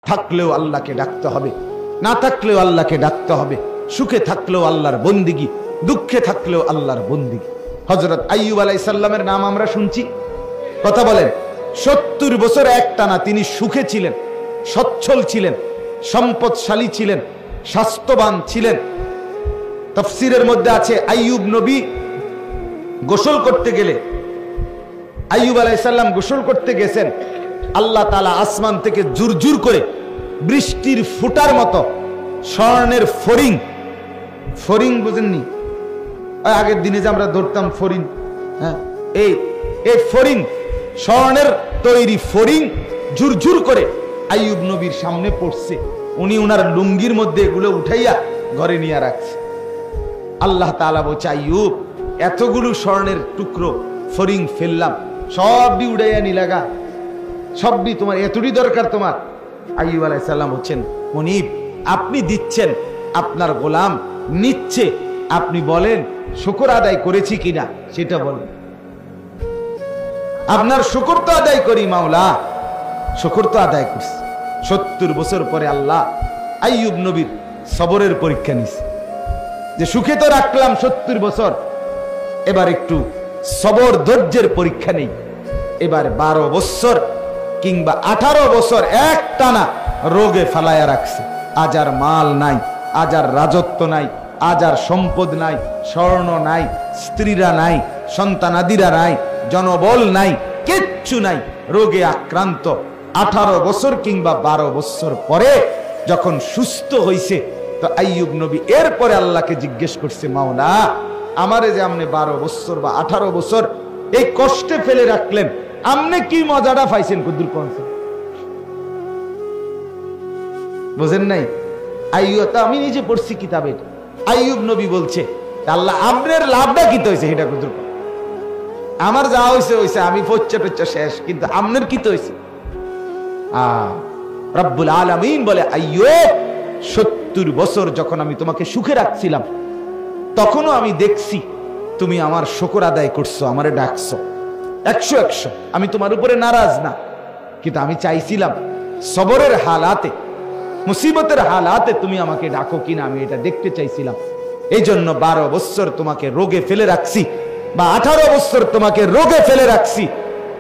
থাকলেও আল্লাহকে ডাকতে হবে, না থাকলেও আল্লাহকে ডাকতে হবে। সুখে থাকলেও আল্লাহর বন্দিগি, দুঃখে থাকলেও আল্লাহর বন্দিগি। হযরত আইয়ুব আলাইহিস সালামের নাম আমরা শুনছি, কথা বলেন। 70 বছর একটানা তিনি সুখে ছিলেন, সচ্ছল ছিলেন, সম্পদশালী ছিলেন, স্বাস্থ্যবান ছিলেন। তাফসীরের মধ্যে আছে আইয়ুব নবী গোসল করতে গেলে, আইয়ুব আলাইহিস সালাম গোসল করতে গেছেন, আল্লাহ তাআলা আসমান থেকে জুরজুর করে বৃষ্টির ফুটার মতো স্বর্ণের ফড়িং, ফড়িং বুঝেননি? আগের দিনে যে আমরা ধরতাম ফড়িং, হ্যাঁ, এই ফড়িং, স্বর্ণের তৈরি ফড়িং ঝুরঝুর করে আইয়ুব নবীর সামনে পড়ছে। উনি উনার লুঙ্গির মধ্যে এগুলো উঠাইয়া ঘরে নিয়ে রাখছে। আল্লাহ তাআলা বলছে, আইয়ুব, এতগুলো স্বর্ণের টুকরো ফড়িং ফেললাম, সবই উড়াইয়া নিলাগা, সবই তোমার, এতটি দরকার তোমার? আইয়ুব আলাইহিস সালাম বলছেন, মুনিব, আপনি দিচ্ছেন, আপনার গোলাম নিচ্ছে, আপনি বলেন শুকর আদায় করেছি কিনা সেটা বলেন। আপনার শুকর তো আদায় করি মাওলা, শুকর তো আদায় করছি। 70 বছর পরে আল্লাহ আইয়ুব নবীর সবরের পরীক্ষা নিছে, যে সুখে তো রাখলাম 70 বছর, এবার একটু সবর ধৈর্যের পরীক্ষা নেই। এবার 12 বছর কিংবা 18 বছর এক টানা রোগে ফালায়া রাখছে। আজ আর মাল নাই, আজ আর রাজত্ব নাই, আজ আর সম্পদ নাই, স্বর্ণ নাই, স্ত্রীরা নাই, সন্তানাদিরা নাই, জনবল নাই, কিচ্ছু নাই, রোগে আক্রান্ত। 18 বছর কিংবা 12 বছর পরে যখন সুস্থ হইছে, তো আইয়ুব নবী এরপরে আল্লাহকে জিজ্ঞেস করছে, মাওলা, আমারে যে আপনি 12 বছর বা 18 বছর এই কষ্টে ফেলে রাখলেন, আপনি কি মজাটা পাইছেন? কুদ্দুর কোনছে বুঝেন নাই? আইয়ুব, আমি নিজে পড়ছি কিতাবে, আইয়ুব নবী বলছে, আল্লাহ আপনার লাভটা কি হয়েছে এটা কুদ্দুর? আমার যা হয়েছে হয়েছে, আমি পচ্চা টচ্চা শেষ, কিন্তু আপনার কি হয়েছে? রব্বুল আলামিন বলে, আইয়ুব, 70 বছর যখন আমি তোমাকে সুখে রাখছিলাম, তখনও আমি দেখছি তুমি আমার শুকর আদায় করছো, আমারে ডাকছো 100-100। আমি তোমার উপরে নারাজ না, কিন্তু আমি চাইছিলাম সবরের হালাতে, মুসিবতের হালাতে তুমি আমাকে ডাকো কিনা, আমি এটা দেখতে চাইছিলাম। এই জন্য 12 বছর তোমাকে রোগে ফেলে রাখছি, বা 18 বছর তোমাকে রোগে ফেলে রাখছি।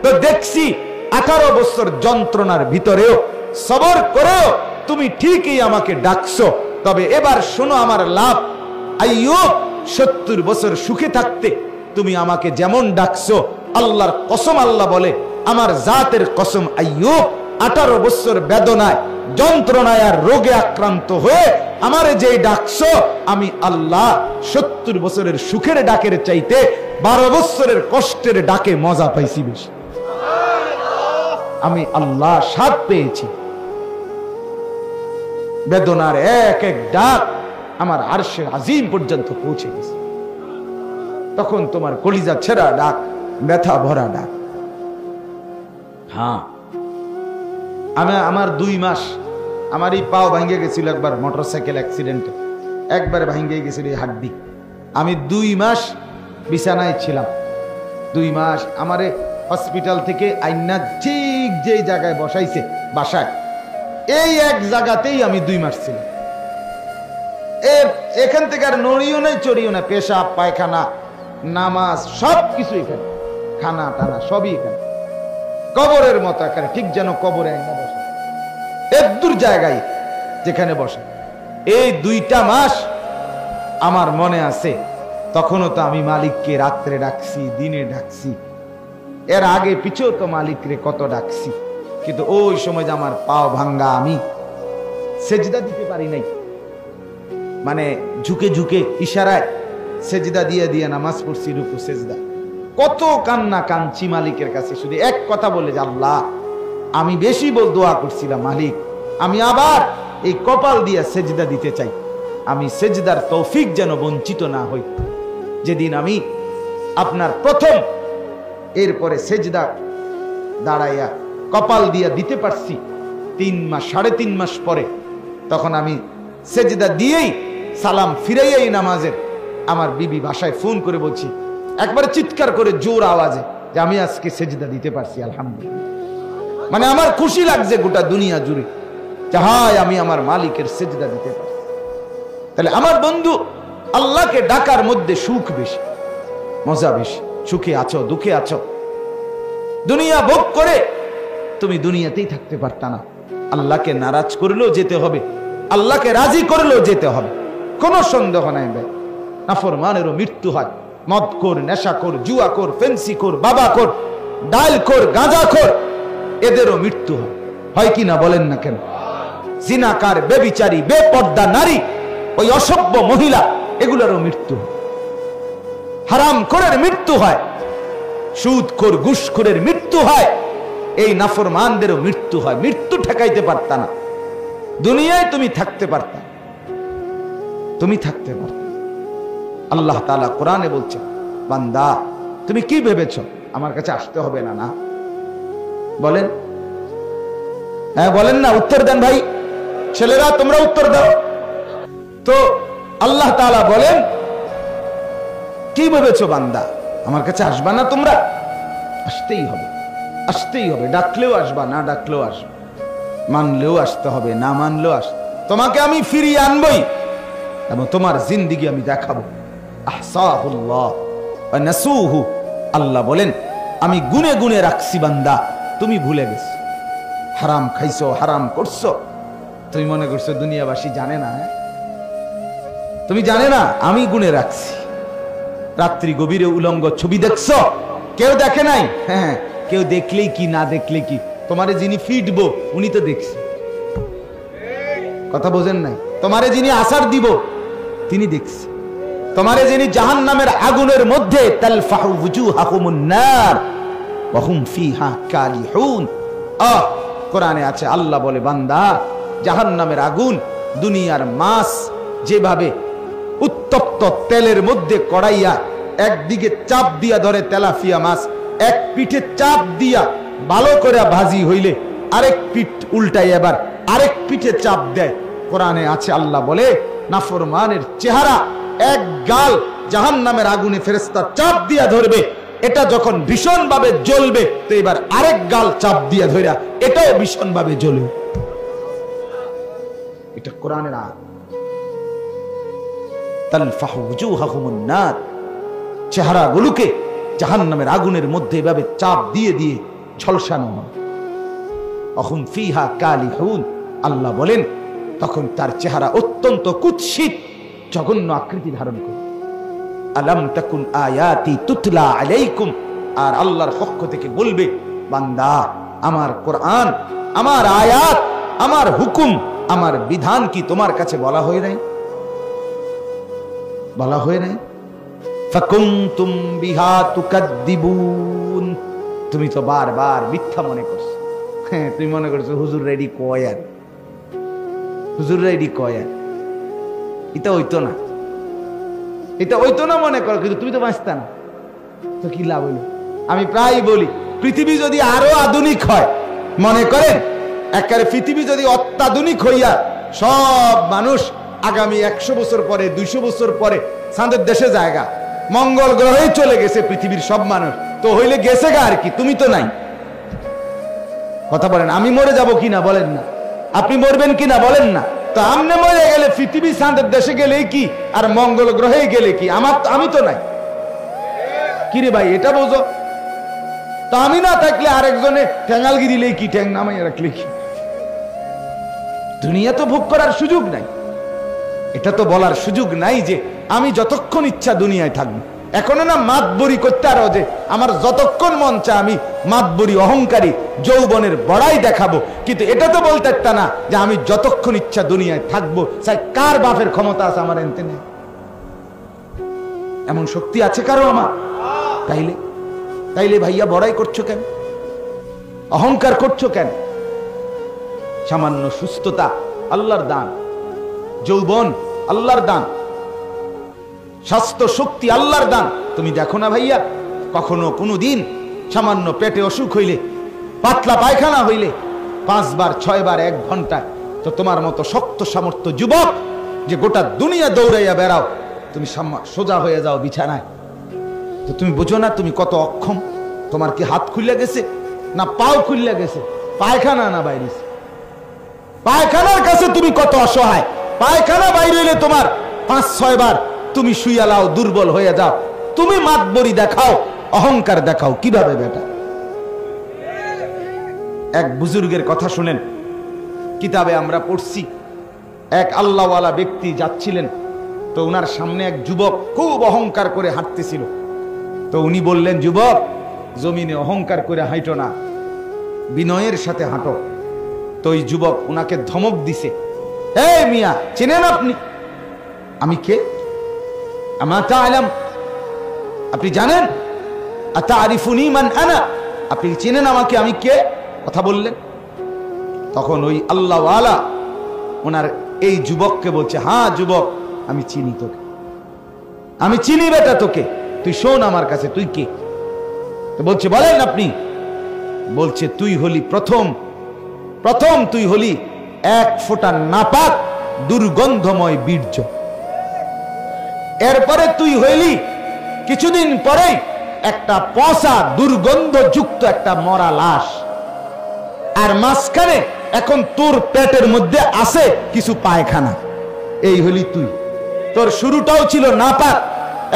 তো দেখছি 18 বছর যন্ত্রণার ভিতরেও সবর করেও তুমি ঠিকই আমাকে ডাকছো। তবে এবার শোনো আমার লাভ, আইয়ুব, 70 বছর সুখে থাকতে তুমি আমাকে যেমন ডাকছো, আল্লাহর কসম, আল্লাহ বলে, আমার জাতের কসম, আইয়ুব 18 বছর বেদনায়, যন্ত্রণায় আর রোগে আক্রান্ত হয়ে আমারে যে ডাকছো, আমি আল্লাহ 70 বছরের সুখের ডাকের চাইতে 12 বছরের কষ্টের ডাকে মজা পাইছি বেশি। আমি আল্লাহ স্বাদ পেয়েছি। বেদনার এক এক ডাক আমার আরশে আজিম পর্যন্ত পৌঁছে গেছে। তখন তোমার কলিজা ছেঁড়া ডাক, ব্যথা ভরা ডাক। হ্যাঁ, আমার 2 মাস, আমার এই পাও ভাঙ্গে গেছিল একবার মোটরসাইকেল অ্যাক্সিডেন্টে, একবার ভাঙ্গে গেছিল এই হাড্ডি। আমি 2 মাস বিছানায় ছিলাম। 2 মাস আমারে হসপিটাল থেকে আইনা ঠিক যেই জায়গায় বসাইছে বাসায়, এই এক জায়গাতেই আমি 2 মাস ছিলাম। এখান থেকে আর নড়িও নাই, চড়িও না, পেশাব পায়খানা নামাজ সব কিছু এখানে, খানা টানা সবই এখানে, কবরের মতো এখানে, ঠিক যেন কবরে আইনা বসে, এক দূর জায়গায় যেখানে বসে। এই 2টা মাস আমার মনে আছে, তখনও তো আমি মালিককে রাত্রে ডাকছি, দিনে ডাকছি, এর আগে পিছেও তো মালিকরে কত ডাকছি, কিন্তু ওই সময় যে আমার পাও ভাঙ্গা, আমি সেজদা দিতে পারি নাই, মানে ঝুঁকে ঝুঁকে ইশারায় সেজদা দিয়ে দিয়ে নামাজ পড়ছি, রুকু সেজদা, কত কান্না কাঁদছি মালিকের কাছে, শুধু এক কথা বলে যে আল্লাহ, আমি বেশি দোয়া করছিলাম, মালিক আমি আবার এই কপাল দিয়ে সেজদা দিতে চাই, আমি সেজদার তৌফিক যেন বঞ্চিত না হই। যেদিন আমি আপনার প্রথম এরপরে সেজদা দাঁড়াইয়া কপাল দিয়া দিতে পারছি 3 মাস 3.5 মাস পরে, তখন আমি সেজদা দিয়েই সালাম ফিরাইয়াই নামাজের আমার বিবি বাসায় ফোন করে বলছি, একবারে চিৎকার করে জোর আওয়াজে, যে আমি আজকে সেজদা দিতে পারছি, আলহামদুলিল্লাহ। মানে আমার খুশি লাগছে গোটা দুনিয়া জুড়ে, যে হায় আমি আমার মালিকের সিজদা দিতে পারি। তাহলে আমার বন্ধু, আল্লাহকে ডাকার মধ্যে সুখ বেশি, মজা বেশি। সুখে আছো, দুঃখে আছো, দুনিয়া ভোগ করে তুমি দুনিয়াতেই থাকতে পারতা না। আল্লাহকে নারাজ করলেও যেতে হবে, আল্লাহকে রাজি করলেও যেতে হবে, কোনো সন্দেহ নাই ভাই। নাফরমানেরও মৃত্যু হয়, মদখোর, নেশাখোর, জুয়াখোর, ফেন্সিখোর, বাবাখোর, ডালখোর, গাঁজাখোর, এদেরও মৃত্যু হয়, হয় কি না বলেন না কেন? জিনাকার, বেবিচারী, বেপর্দা নারী, ওই অসভ্য মহিলা, এগুলোরও মৃত্যু হয়। হারামখোরের মৃত্যু হয়, সুদখোর, ঘুষখোরের মৃত্যু হয়, এই নাফরমানদেরও মৃত্যু হয়। মৃত্যু ঠেকাইতে পারতা না, দুনিয়ায় তুমি থাকতে পারতা, তুমি থাকতে পারতা। আল্লাহ তাআলা কোরআনে বলছে, বান্দা তুমি কি ভেবেছো আমার কাছে আসতে হবে না? না বলেন, হ্যাঁ বলেন না, উত্তর দেন ভাই, ছেলেরা তোমরা উত্তর দাও তো। আল্লাহ তাআলা বলেন, কি ভেবেছো বান্দা আমার কাছে আসবা না তোমরা? আসতেই হবে, আসতেই হবে। ডাকলেও আসবা, না ডাকলেও আসবা, মানলেও আসতে হবে, না মানলেও আসতে। তোমাকে আমি ফিরিয়ে আনবই এবং তোমার জিন্দেগি আমি দেখাবো। আহসাহুল্লাহ ওয়া নাসুহু, আল্লাহ বলেন আমি গুনে গুনে রাখছি বান্দা, তুমি ভুলে গেছো। হারাম খাইছো, হারাম করছো, তুমি মনে করছো দুনিয়াবাসী জানে না? তুমি জানে না, আমি গুনে রাখছি। রাত্রি গভীরে উলঙ্গ ছবি দেখছো, কেউ দেখে নাই? হ্যাঁ, কেউ দেখলেই কি না দেখলে কি, তোমারে যিনি ফিটবো উনি তো দেখছে। কথা বোঝেন নাই? তোমারে যিনি আসার দিব তিনি দেখছে। তোমারে যিনি জাহান্নামের আগুনের মধ্যে তালফাহু ওয়ুজুহাহুমুন নার ওয়া হুম ফিহা কালিহুন, কোরআনে আছে, আল্লাহ বলে বান্দা জাহান্নামের আগুন দুনিয়ার মাছ যেভাবে উত্তপ্ত তেলের মধ্যে কড়াইয়া একদিকে চাপ দিয়া ধরে তেলাপিয়া মাছ, এক পিঠে চাপ দিয়া ভালো করে ভাজি হইলে আরেক পিঠ উল্টাই এবার আরেক পিঠে চাপ দেয়। কোরআনে আছে, আল্লাহ বলে নাফরমানের চেহারা এক গাল জাহান্নামের আগুনে ফেরেশতা চাপ দিয়া ধরবে, এটা যখন ভীষণ ভাবে জ্বলবে তো এবার আরেক গাল চাপ দিয়া ধরা এটাও ভীষণ ভাবে জ্বলবে। এটা কোরআনের আয়াত। তালফাহু ওয়ুজুহাহুমুন নার, চেহারাগুলোকে জাহান্নামের আগুনের মধ্যে এভাবে চাপ দিয়ে দিয়ে ঝলসানো হয়। অহুম ফিহা কালিহুন, আল্লাহ বলেন তখন তার চেহারা অত্যন্ত কুৎসিত, জঘন্য আকৃতি ধারণ করে। আলাম তাকুন আয়াতি তুতলা আলাইকুম, আর আল্লাহর পক্ষ থেকে বলবে বান্দা আমার কোরআন, আমার আয়াত, আমার হুকুম, আমার বিধান কি তোমার কাছে বলা হয় নাই? বলা হয় নাই? ফাকুনতুম বিহা তুকাদ্দিবুন, তুমি তো বারবার মিথ্যা মনে করছো। হ্যাঁ, তুমি মনে করছো হুজুর রেডি কয় আর, হুজুর রেডি কয় আর, এটা হইতো না, এটা হইতো না মনে করো, কিন্তু তুমি তো বাঁচতা না, তো কি লাভ হইল? আমি প্রায় বলি পৃথিবী যদি আরো আধুনিক হয়, মনে করেন একেবারে পৃথিবী যদি অত্যাধুনিক হইয়া সব মানুষ আগামী 100 বছর পরে 200 বছর পরে চাঁদের দেশে জায়গা, মঙ্গল গ্রহে চলে গেছে পৃথিবীর সব মানুষ, তো হইলে গেছে গা আর কি, তুমি তো নাই। কথা বলেন, আমি মরে যাব কিনা বলেন না, আপনি মরবেন কিনা বলেন না, তো আমনে মরে গেলে পৃথিবী চাঁদের দেশে গেলে কি আর মঙ্গল গ্রহে গেলে কি, আমি তো নাই। কিরে ভাই এটা বোঝো তো, আমি না থাকলে আরেকজনে ঠ্যাঙ্গালগি দিলে কি, ঠ্যাং নামাই রাখলে কি, দুনিয়া তো ভোগ করার সুযোগ নাই। এটা তো বলার সুযোগ নাই যে আমি যতক্ষণ ইচ্ছা দুনিয়ায় থাকবো। এখনো না মাতবরি করতে আরো যে আমার যতক্ষণ মন চায় আমি মাতবরি অহংকারী যৌবনের বড়াই দেখাবো, কিন্তু এটা তো বলতে একটা না যে আমি যতক্ষণ ইচ্ছা দুনিয়ায় থাকবো, চাই কার বাপের ক্ষমতা আছে আমার এনতে নেই, এমন শক্তি আছে কারো আমার? তাইলে ভাইয়া বড়াই করছো কেন, অহংকার করছো কেন? সামান্য সুস্থতা আল্লাহর দান, যৌবন আল্লাহর দান, স্বাস্থ্য শক্তি আল্লাহর দান। তুমি দেখো না ভাইয়া, কখনো কোনো দিন সামান্য পেটে অসুখ হইলে, পাতলা পায়খানা হইলে 5 বার 6 বার 1 ঘন্টায়, তো তোমার মতো শক্ত সামর্থ্য যুবক যে গোটা দুনিয়া দৌড়াইয়া বেড়াও, তুমি সোজা হয়ে যাও বিছানায়, তো তুমি বুঝো না তুমি কত অক্ষম? তোমার কি হাত খুলে গেছে না পাও খুলে গেছে, পায়খানা না বাইরেছে? পায়খানার কাছে তুমি কত অসহায়। পায়খানা বাইরে হইলে তোমার 5-6 বার তুমি শুয়ালাও, দুর্বল হয়ে যাও। তুমি মাতবরি দেখাও, অহংকার দেখাও কিভাবে বেটা? এক বুজুর্গের কথা শুনেন, কিতাবে আমরা পড়ছি। এক আল্লাহওয়ালা ব্যক্তি যাচ্ছিলেন, তো উনার সামনে এক যুবক খুব অহংকার করে হাঁটতেছিল। তো উনি বললেন, যুবক, জমিনে অহংকার করে হাঁটো না, বিনয়ের সাথে হাঁটো। তো ওই যুবক উনাকে ধমক দিছে, এই মিয়া, চেনেন আপনি আমি কে? আমা তা'লাম, আপনি জানেন? আতারিফুনি মান আনা, আপনি চেনেন আমাকে, আমি কে? কথা বললেন। তখন ওই আল্লাহওয়ালা ওনার এই যুবককে বলছে, হ্যাঁ যুবক, আমি চিনি তোকে, আমি চিনি বেটা তোকে, তুই শোন আমার কাছে, তুই কে? তো বলছে, বলেন আপনি। বলছে, তুই হলি প্রথম তুই হলি 1 ফোঁটা নাপাক দুর্গন্ধময় বীর্য। এরপরে তুই হইলি কিছুদিন পরেই একটা পচা দুর্গন্ধযুক্ত একটা মরা লাশ। আর মাঝখানে এখন তোর পেটের মধ্যে আছে কিছু পায়খানা। এই হলি তুই। তোর শুরুটাও ছিল নাপাক,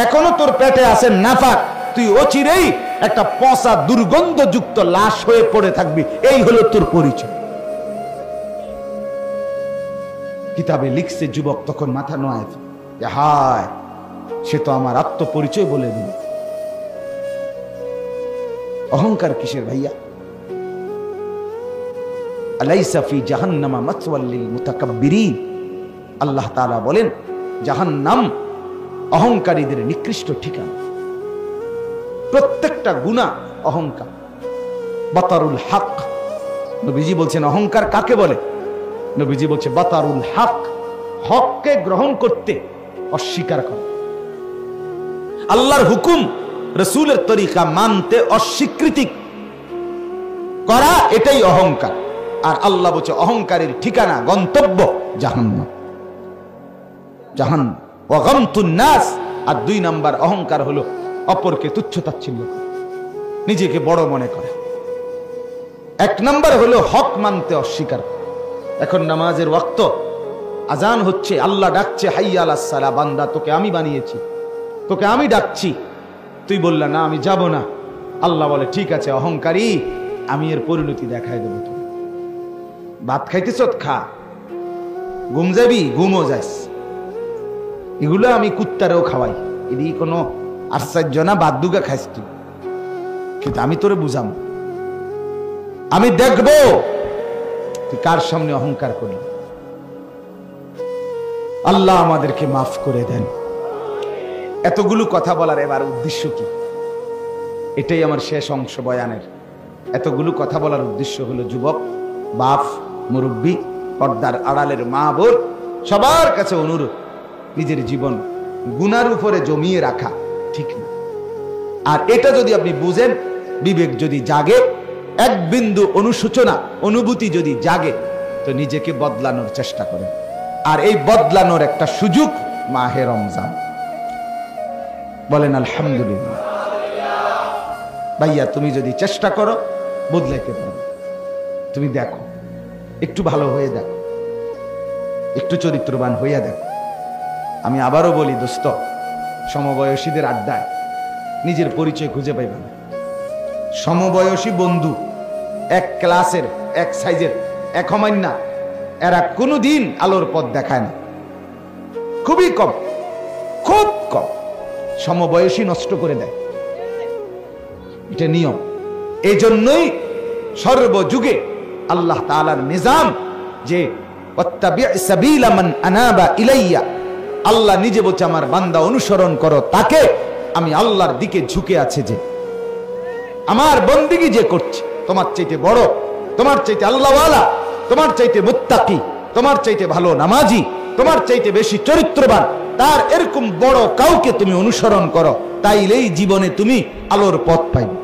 এখনো তোর পেটে আছে নাপাক। তুই অচিরেই একটা পচা দুর্গন্ধযুক্ত লাশ হয়ে পড়ে থাকবি। এই হলো তোর পরিচয়। কিতাবে লিখছে, যুবক তখন মাথা নোয়ায়, হায়, সে তো আমার আত্মপরিচয় বলে দিল। অহংকার কিসের ভাইয়া? আলাইসা ফি জাহান্নামা মাসওয়াল লিল মুতাকাব্বিরিন, আল্লাহ তাআলা বলেন, জাহান্নাম অহংকারীদের নিকৃষ্ট ঠিকানা। প্রত্যেকটা গুনাহ অহংকার। বাতারুল হক, নবীজি বলছেন অহংকার কাকে বলে? নবীজি বলছে বাতারুল হক, হককে গ্রহণ করতে অস্বীকার করা, আল্লাহর হুকুম রাসূলের তরিকা মানতে অস্বীকৃতি করা, এটাই অহংকার। আর আল্লাহ বলছে অহংকারের ঠিকানা, গন্তব্য জাহান্নাম। জাহান্নাম ওয়া গামতুন নাস। আর 2 নাম্বার অহংকার হলো অপরকে তুচ্ছ-তাচ্ছিল্য করা, নিজেকে বড় মনে করে। 1 নাম্বার হলো হক মানতে অস্বীকার। এখন নামাজের ওয়াক্ত, আজান হচ্ছে, আল্লাহ ডাকছে, হাইয়া আলাস সালাহ, বান্দা তোকে আমি বানিয়েছি, তোকে আমি ডাকছি, তুই বললা না আমি যাব না। আল্লাহ বলে, ঠিক আছে অহংকারী, আমি এর পরিণতি দেখাই দেবো। তুমি ভাত খাইতেছ, খা, ঘুম যাবি, ঘুমও যাস, এগুলো আমি কুত্তারেও খাওয়াই, এদিকে কোনো আশ্চর্য না, বাদ দুগা খাইস তুই, কিন্তু আমি তোরে বুঝাম, আমি দেখবো তুই কার সামনে অহংকার করলি। আল্লাহ আমাদেরকে মাফ করে দেন। এতগুলো কথা বলার এবার উদ্দেশ্য কি? এটাই আমার শেষ অংশ বয়ানের। এতগুলো কথা বলার উদ্দেশ্য হলো, যুবক, বাপ, মুরব্বী, পর্দার আড়ালের মা বোন, সবার কাছে অনুরোধ, নিজের জীবন গুনার উপরে জমিয়ে রাখা ঠিক না। আর এটা যদি আপনি বুঝেন, বিবেক যদি জাগে, এক বিন্দু অনুশোচনা অনুভূতি যদি জাগে, তো নিজেকে বদলানোর চেষ্টা করেন। আর এই বদলানোর একটা সুযোগ মাহে রমজান। বলেন আলহামদুলিল্লাহ। ভাইয়া, তুমি যদি চেষ্টা করো বদলাইতে পারো। তুমি দেখো, একটু ভালো হয়ে দেখো, একটু চরিত্রবান হইয়া দেখো। আমি আবারও বলি দোস্ত, সমবয়সীদের আড্ডায় নিজের পরিচয় খুঁজে পাইবে না। সমবয়সী বন্ধু, এক ক্লাসের, এক সাইজের, এক হমান্না, এরা কোনোদিন আলোর পথ দেখায় না। খুবই কম, খুব কম। সমবয়সী নষ্ট করে দেয়, এটা নিয়ম। এই জন্যই সর্বযুগে আল্লাহ তাআলার নিজাম যে ওয়াত্তাবি' সাবিলা মান আনাবা ইলাইয়া, আল্লাহ নিজে বলছে আমার বান্দা অনুসরণ করো তাকে, আমি আল্লাহর দিকে ঝুঁকে আছে, যে আমার বন্দেগী যে করছে, তোমার চাইতে বড়, তোমার চাইতে আল্লাহওয়ালা, তোমার চাইতে মুত্তাকি, তোমার চাইতে ভালো নামাজি, তোমার চাইতে বেশি চরিত্রবান, তার এরকম বড় কাউকে তুমি অনুসরণ করো, তাইলেই জীবনে তুমি আলোর পথ পাইবে।